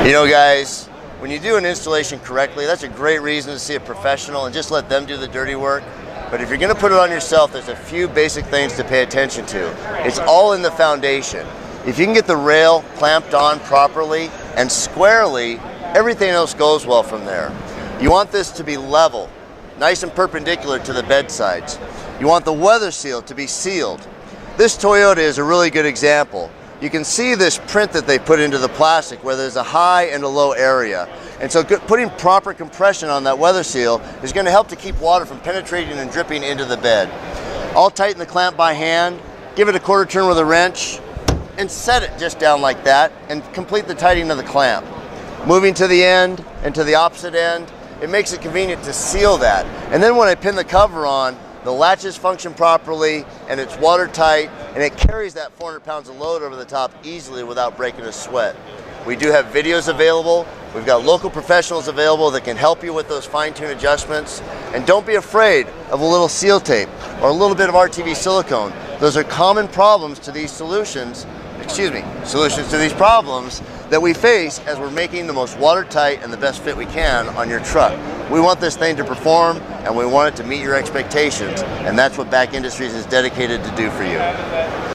You know, guys, when you do an installation correctly, that's a great reason to see a professional and just let them do the dirty work. But if you're going to put it on yourself, there's a few basic things to pay attention to. It's all in the foundation. If you can get the rail clamped on properly and squarely, everything else goes well from there. You want this to be level, nice and perpendicular to the bed sides. You want the weather seal to be sealed. This Toyota is a really good example. You can see this print that they put into the plastic where there's a high and a low area. And so putting proper compression on that weather seal is going to help to keep water from penetrating and dripping into the bed. I'll tighten the clamp by hand, give it a quarter turn with a wrench, and set it just down like that and complete the tightening of the clamp. Moving to the end and to the opposite end, it makes it convenient to seal that. And then when I pin the cover on, the latches function properly and it's watertight and it carries that 400 pounds of load over the top easily without breaking a sweat. We do have videos available. We've got local professionals available that can help you with those fine-tune adjustments. And don't be afraid of a little seal tape or a little bit of RTV silicone. Those are common problems to these solutions to these problems that we face as we're making the most watertight and the best fit we can on your truck. We want this thing to perform and we want it to meet your expectations, and that's what BAK Industries is dedicated to do for you.